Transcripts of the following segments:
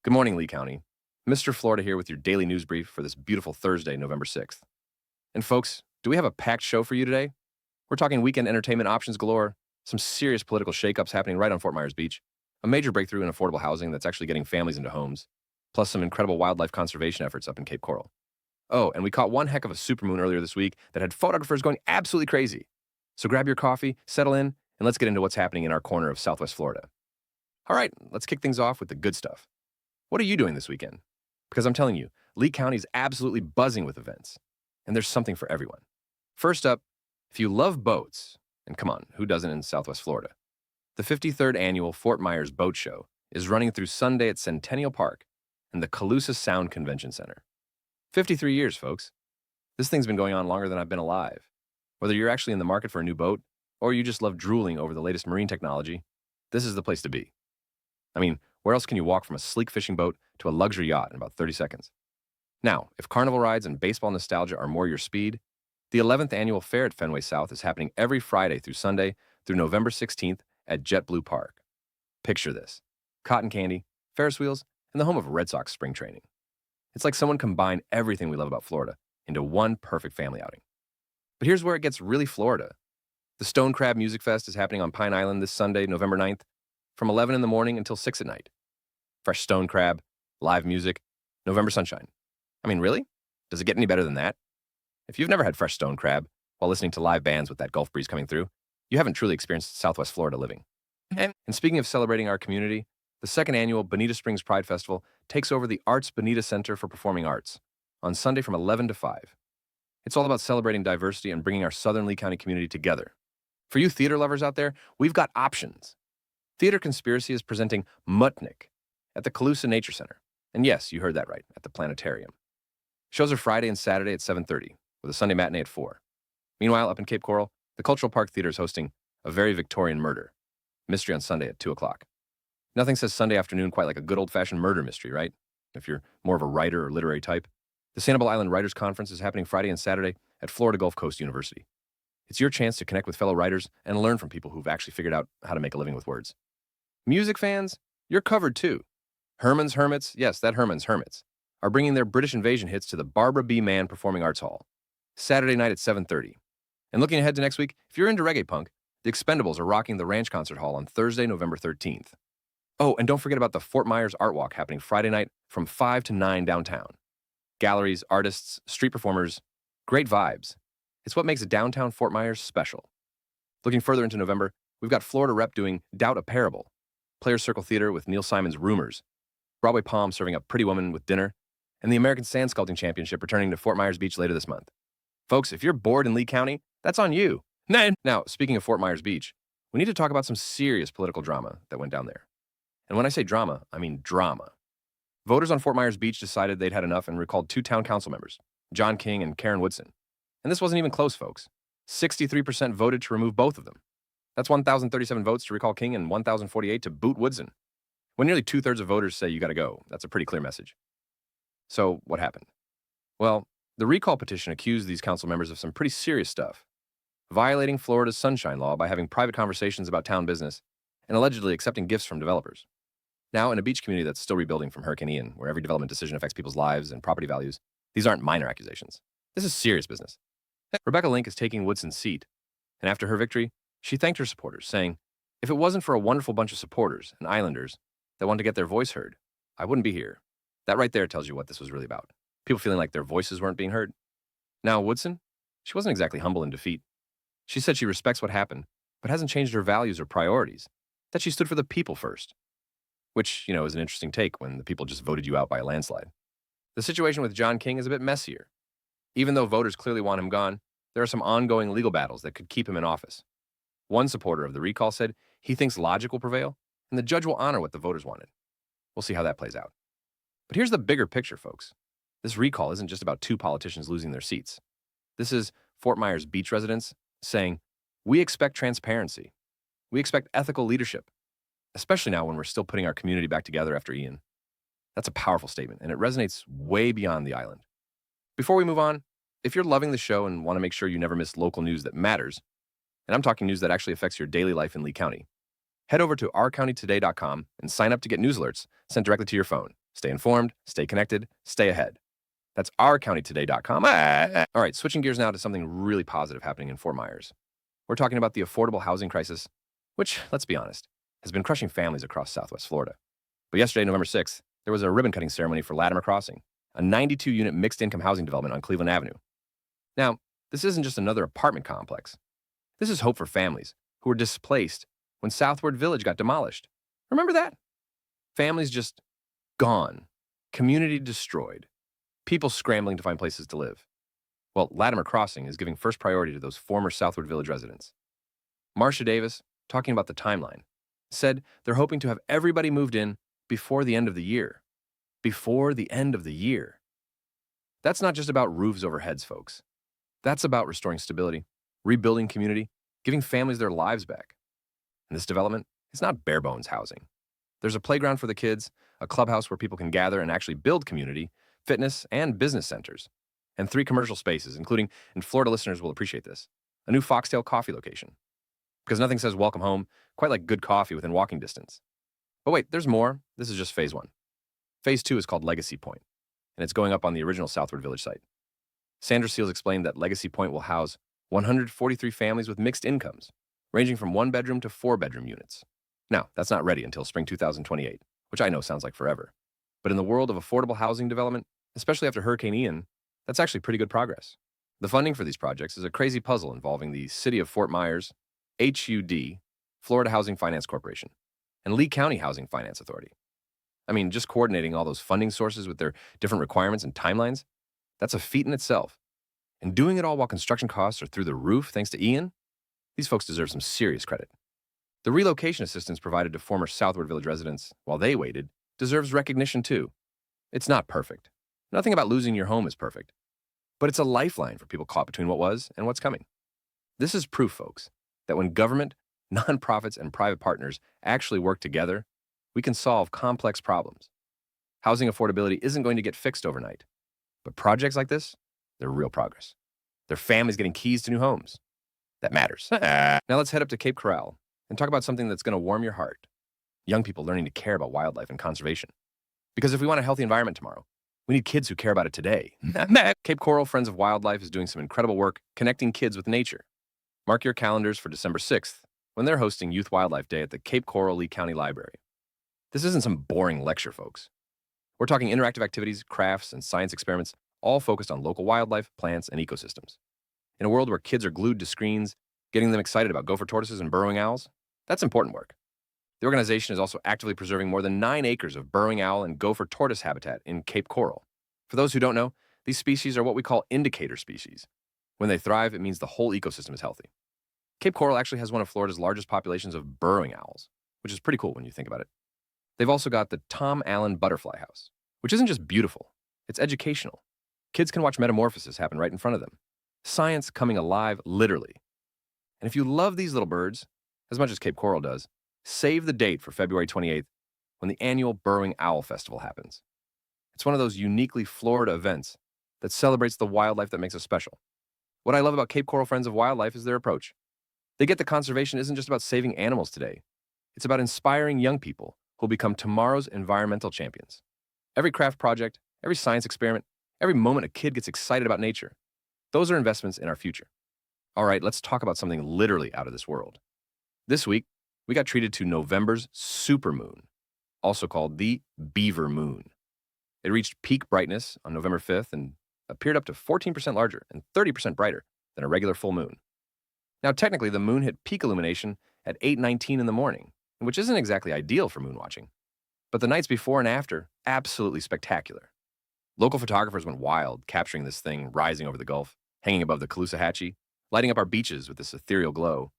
Good morning, Lee County. Mr. Florida here with your daily news brief for this beautiful Thursday, November 6th. And folks, do we have a packed show for you today? We're talking weekend entertainment options galore, some serious political shakeups happening right on Fort Myers Beach, a major breakthrough in affordable housing that's actually getting families into homes, plus some incredible wildlife conservation efforts up in Cape Coral. Oh, and we caught one heck of a supermoon earlier this week that had photographers going absolutely crazy. So grab your coffee, settle in, and let's get into what's happening in our corner of Southwest Florida. All right, let's kick things off with the good stuff. What are you doing this weekend? Because I'm telling you, Lee County is absolutely buzzing with events, and there's something for everyone. First up, if you love boats, and come on, who doesn't in Southwest Florida? The 53rd annual Fort Myers Boat Show is running through Sunday at Centennial Park and the Calusa Sound Convention Center. 53 years, folks. This thing's been going on longer than I've been alive. Whether you're actually in the market for a new boat, or you just love drooling over the latest marine technology, this is the place to be. I mean, where else can you walk from a sleek fishing boat to a luxury yacht in about 30 seconds? Now, if carnival rides and baseball nostalgia are more your speed, the 11th annual fair at Fenway South is happening every Friday through Sunday through November 16th at JetBlue Park. Picture this: cotton candy, Ferris wheels, and the home of Red Sox spring training. It's like someone combined everything we love about Florida into one perfect family outing. But here's where it gets really Florida. The Stone Crab Music Fest is happening on Pine Island this Sunday, November 9th, from 11 in the morning until 6 at night. Fresh stone crab, live music, November sunshine. I mean, really? Does it get any better than that? If you've never had fresh stone crab while listening to live bands with that Gulf breeze coming through, you haven't truly experienced Southwest Florida living. And speaking of celebrating our community, the second annual Bonita Springs Pride Festival takes over the Arts Bonita Center for Performing Arts on Sunday from 11 to 5. It's all about celebrating diversity and bringing our Southern Lee County community together. For you theater lovers out there, we've got options. Theater Conspiracy is presenting Mutnik at the Calusa Nature Center. And yes, you heard that right, at the planetarium. Shows are Friday and Saturday at 7:30, with a Sunday matinee at 4. Meanwhile, up in Cape Coral, the Cultural Park Theater is hosting A Very Victorian Murder, mystery on Sunday at 2 o'clock. Nothing says Sunday afternoon quite like a good old-fashioned murder mystery, right? If you're more of a writer or literary type. The Sanibel Island Writers Conference is happening Friday and Saturday at Florida Gulf Coast University. It's your chance to connect with fellow writers and learn from people who've actually figured out how to make a living with words. Music fans, you're covered too. Herman's Hermits, yes, that Herman's Hermits, are bringing their British Invasion hits to the Barbara B. Mann Performing Arts Hall, Saturday night at 7:30. And looking ahead to next week, if you're into reggae punk, the Expendables are rocking the Ranch Concert Hall on Thursday, November 13th. Oh, and don't forget about the Fort Myers Art Walk happening Friday night from 5 to 9 downtown. Galleries, artists, street performers, great vibes. It's what makes downtown Fort Myers special. Looking further into November, we've got Florida Rep doing Doubt a Parable, Players Circle Theater with Neil Simon's Rumors, Broadway Palm serving up Pretty Woman with dinner, and the American Sand Sculpting Championship returning to Fort Myers Beach later this month. Folks, if you're bored in Lee County, that's on you. Now, speaking of Fort Myers Beach, we need to talk about some serious political drama that went down there. And when I say drama, I mean drama. Voters on Fort Myers Beach decided they'd had enough and recalled 2 town council members, John King and Karen Woodson. And this wasn't even close, folks. 63% voted to remove both of them. That's 1,037 votes to recall King and 1,048 to boot Woodson. When nearly 2/3 of voters say you gotta go, that's a pretty clear message. So, what happened? Well, the recall petition accused these council members of some pretty serious stuff, violating Florida's Sunshine Law by having private conversations about town business and allegedly accepting gifts from developers. Now, in a beach community that's still rebuilding from Hurricane Ian, where every development decision affects people's lives and property values, these aren't minor accusations. This is serious business. Rebecca Link is taking Woodson's seat, and after her victory, she thanked her supporters, saying, "If it wasn't for a wonderful bunch of supporters and islanders that want to get their voice heard, I wouldn't be here." That right there tells you what this was really about. People feeling like their voices weren't being heard. Now, Woodson, she wasn't exactly humble in defeat. She said she respects what happened, but hasn't changed her values or priorities, that she stood for the people first. Which, is an interesting take when the people just voted you out by a landslide. The situation with John King is a bit messier. Even though voters clearly want him gone, there are some ongoing legal battles that could keep him in office. One supporter of the recall said he thinks logic will prevail, and the judge will honor what the voters wanted. We'll see how that plays out. But here's the bigger picture, folks. This recall isn't just about 2 politicians losing their seats. This is Fort Myers Beach residents saying, we expect transparency. We expect ethical leadership, especially now when we're still putting our community back together after Ian. That's a powerful statement, and it resonates way beyond the island. Before we move on, if you're loving the show and want to make sure you never miss local news that matters, and I'm talking news that actually affects your daily life in Lee County, head over to ourcountytoday.com and sign up to get news alerts sent directly to your phone. Stay informed, stay connected, stay ahead. That's ourcountytoday.com. All right, switching gears now to something really positive happening in Fort Myers. We're talking about the affordable housing crisis, which, let's be honest, has been crushing families across Southwest Florida. But yesterday, November 6th, there was a ribbon-cutting ceremony for Latimer Crossing, a 92-unit mixed-income housing development on Cleveland Avenue. Now, this isn't just another apartment complex. This is hope for families who were displaced when Southward Village got demolished. Remember that? Families just gone, community destroyed, people scrambling to find places to live. Well, Latimer Crossing is giving first priority to those former Southward Village residents. Marcia Davis, talking about the timeline, said they're hoping to have everybody moved in before the end of the year. Before the end of the year. That's not just about roofs over heads, folks. That's about restoring stability, rebuilding community, giving families their lives back. And this development is not bare bones housing. There's a playground for the kids, a clubhouse where people can gather and actually build community, fitness, and business centers, and 3 commercial spaces, including, and Florida listeners will appreciate this, a new Foxtail coffee location. Because nothing says welcome home quite like good coffee within walking distance. But wait, there's more. This is just phase 1. Phase 2 is called Legacy Point, and it's going up on the original Southward Village site. Sandra Seals explained that Legacy Point will house 143 families with mixed incomes, ranging from 1-bedroom to 4-bedroom units. Now, that's not ready until spring 2028, which I know sounds like forever. But in the world of affordable housing development, especially after Hurricane Ian, that's actually pretty good progress. The funding for these projects is a crazy puzzle involving the City of Fort Myers, HUD, Florida Housing Finance Corporation, and Lee County Housing Finance Authority. I mean, just coordinating all those funding sources with their different requirements and timelines, that's a feat in itself. And doing it all while construction costs are through the roof thanks to Ian, these folks deserve some serious credit. The relocation assistance provided to former Southward Village residents while they waited deserves recognition too. It's not perfect. Nothing about losing your home is perfect. But it's a lifeline for people caught between what was and what's coming. This is proof, folks, that when government, nonprofits, and private partners actually work together, we can solve complex problems. Housing affordability isn't going to get fixed overnight. But projects like this, they're real progress. They're families getting keys to new homes. That matters. Now let's head up to Cape Coral and talk about something that's going to warm your heart. Young people learning to care about wildlife and conservation. Because if we want a healthy environment tomorrow, we need kids who care about it today. Cape Coral Friends of Wildlife is doing some incredible work connecting kids with nature. Mark your calendars for December 6th when they're hosting Youth Wildlife Day at the Cape Coral Lee County Library. This isn't some boring lecture, folks. We're talking interactive activities, crafts, and science experiments, all focused on local wildlife, plants, and ecosystems. In a world where kids are glued to screens, getting them excited about gopher tortoises and burrowing owls, that's important work. The organization is also actively preserving more than 9 acres of burrowing owl and gopher tortoise habitat in Cape Coral. For those who don't know, these species are what we call indicator species. When they thrive, it means the whole ecosystem is healthy. Cape Coral actually has one of Florida's largest populations of burrowing owls, which is pretty cool when you think about it. They've also got the Tom Allen Butterfly House, which isn't just beautiful, it's educational. Kids can watch metamorphosis happen right in front of them. Science coming alive, literally. And if you love these little birds, as much as Cape Coral does, save the date for February 28th when the annual Burrowing Owl Festival happens. It's one of those uniquely Florida events that celebrates the wildlife that makes us special. What I love about Cape Coral Friends of Wildlife is their approach. They get that conservation isn't just about saving animals today. It's about inspiring young people who'll become tomorrow's environmental champions. Every craft project, every science experiment, every moment a kid gets excited about nature, those are investments in our future. All right, let's talk about something literally out of this world. This week, we got treated to November's Supermoon, also called the Beaver Moon. It reached peak brightness on November 5th and appeared up to 14% larger and 30% brighter than a regular full moon. Now, technically, the moon hit peak illumination at 8:19 in the morning, which isn't exactly ideal for moon watching. But the nights before and after, absolutely spectacular. Local photographers went wild, capturing this thing rising over the Gulf, hanging above the Caloosahatchee, lighting up our beaches with this ethereal glow.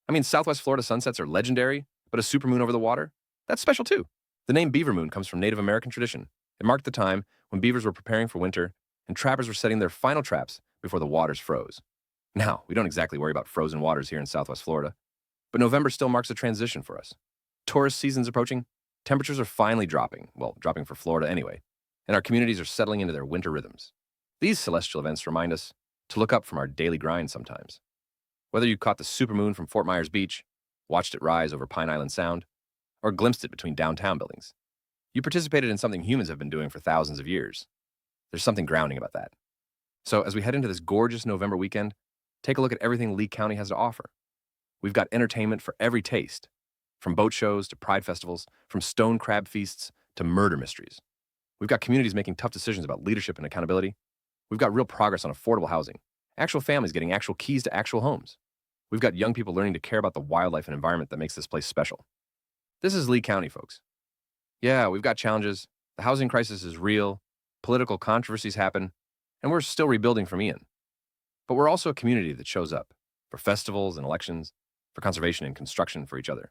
I mean, Southwest Florida sunsets are legendary, but a supermoon over the water? That's special too. The name Beaver Moon comes from Native American tradition. It marked the time when beavers were preparing for winter and trappers were setting their final traps before the waters froze. Now, we don't exactly worry about frozen waters here in Southwest Florida, but November still marks a transition for us. Tourist season's approaching, temperatures are finally dropping, well, dropping for Florida anyway, and our communities are settling into their winter rhythms. These celestial events remind us to look up from our daily grind sometimes. Whether you caught the supermoon from Fort Myers Beach, watched it rise over Pine Island Sound, or glimpsed it between downtown buildings, You participated in something humans have been doing for thousands of years. There's something grounding about that. So, as we head into this gorgeous November weekend, take a look at everything Lee County has to offer. We've got entertainment for every taste, from boat shows to pride festivals, from stone crab feasts to murder mysteries. We've got communities making tough decisions about leadership and accountability. We've got real progress on affordable housing, actual families getting actual keys to actual homes. We've got young people learning to care about the wildlife and environment that makes this place special. This is Lee County, folks. Yeah, we've got challenges. The housing crisis is real, political controversies happen, and we're still rebuilding from Ian. But we're also a community that shows up for festivals and elections, for conservation and construction for each other.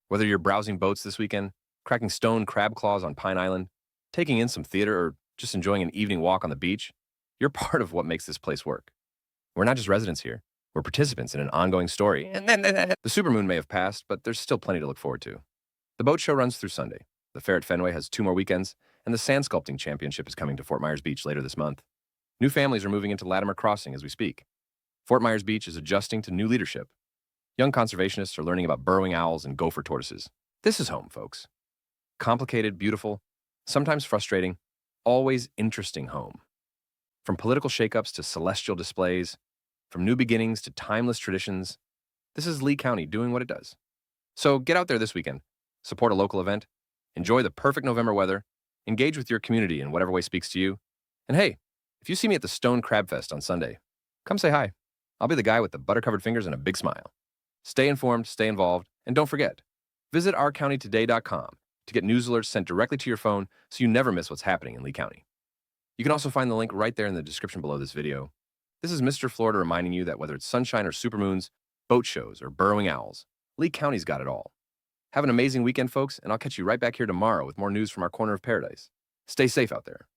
Whether you're browsing boats this weekend, cracking stone crab claws on Pine Island, taking in some theater, or just enjoying an evening walk on the beach, you're part of what makes this place work. We're not just residents here. We're participants in an ongoing story. The Supermoon may have passed, but there's still plenty to look forward to. The boat show runs through Sunday. The fair at Fenway has 2 more weekends, and the Sand Sculpting Championship is coming to Fort Myers Beach later this month. New families are moving into Latimer Crossing as we speak. Fort Myers Beach is adjusting to new leadership. Young conservationists are learning about burrowing owls and gopher tortoises. This is home, folks. Complicated, beautiful, sometimes frustrating, always interesting home. From political shakeups to celestial displays, from new beginnings to timeless traditions, this is Lee County doing what it does. So get out there this weekend, support a local event, enjoy the perfect November weather, engage with your community in whatever way speaks to you, and hey, if you see me at the Stone Crab Fest on Sunday, come say hi. I'll be the guy with the butter-covered fingers and a big smile. Stay informed, stay involved, and don't forget, visit ourcountytoday.com to get news alerts sent directly to your phone so you never miss what's happening in Lee County. You can also find the link right there in the description below this video. This is Mr. Florida reminding you that whether it's sunshine or supermoons, boat shows or burrowing owls, Lee County's got it all. Have an amazing weekend, folks, and I'll catch you right back here tomorrow with more news from our corner of paradise. Stay safe out there.